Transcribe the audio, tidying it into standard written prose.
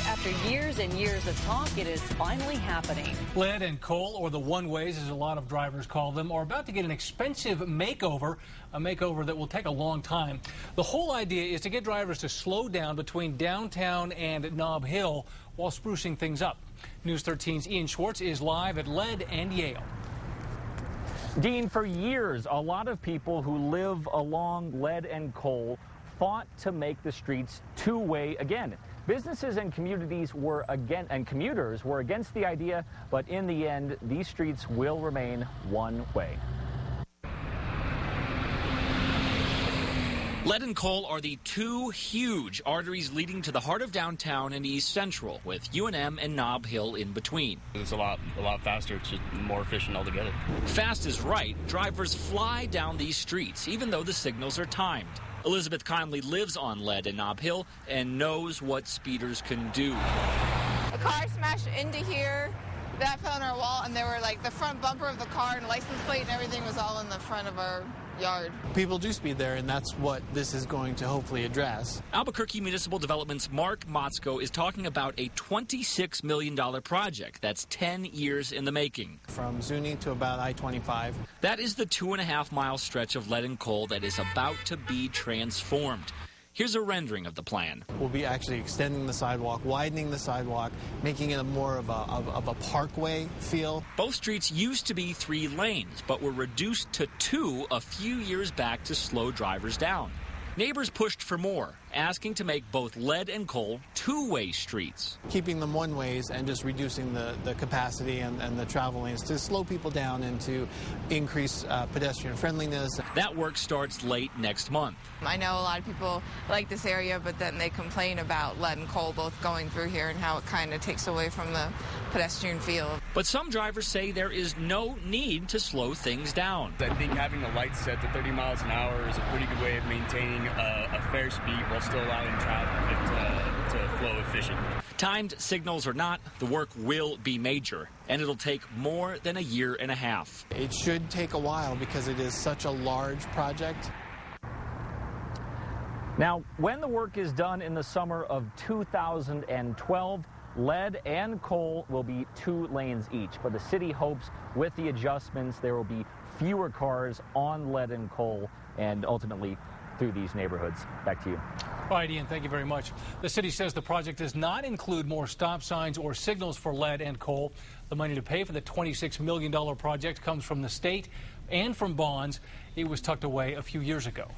After years and years of talk, it is finally happening. Lead and coal, or the one-ways as a lot of drivers call them, are about to get an expensive makeover, a makeover that will take a long time. The whole idea is to get drivers to slow down between downtown and Nob Hill while sprucing things up. News 13's Ian Schwartz is live at Lead and Yale. Dean, for years, a lot of people who live along Lead and Coal fought to make the streets two-way again. Businesses and commuters were against the idea, but in the end, these streets will remain one way. Lead and Coal are the two huge arteries leading to the heart of downtown and East Central, with UNM and Nob Hill in between. It's a lot faster. It's just more efficient altogether. Fast is right. Drivers fly down these streets, even though the signals are timed. Elizabeth Conley lives on Lead and Nob Hill and knows what speeders can do. A car smashed into here, that fell on our wall, and there were like the front bumper of the car and license plate and everything was all in the front of our yard. People do speed there, and that's what this is going to hopefully address. Albuquerque Municipal Development's Mark Motzko is talking about a $26 million project that's 10 years in the making. From Zuni to about I-25. That is the 2.5-mile stretch of Lead and Coal that is about to be transformed. Here's a rendering of the plan. We'll be actually extending the sidewalk, widening the sidewalk, making it more of a parkway feel. Both streets used to be 3 lanes, but were reduced to 2 a few years back to slow drivers down. Neighbors pushed for more, asking to make both Lead and Coal two-way streets. Keeping them one-ways and just reducing the capacity and the travel lanes to slow people down and to increase pedestrian friendliness. That work starts late next month. I know a lot of people like this area, but then they complain about Lead and Coal both going through here and how it kind of takes away from the pedestrian feel. But some drivers say there is no need to slow things down. I think having the lights set to 30 miles an hour is a pretty good way of maintaining a fair speed while still allowing traffic to flow efficiently. Timed signals or not, the work will be major, and it'll take more than a year and a half. It should take a while because it is such a large project. Now, when the work is done in the summer of 2012, Lead and Coal will be 2 lanes each, but the city hopes with the adjustments there will be fewer cars on Lead and Coal and ultimately through these neighborhoods. Back to you. All right, Ian, thank you very much. The city says the project does not include more stop signs or signals for Lead and Coal. The money to pay for the $26 million project comes from the state and from bonds. It was tucked away a few years ago.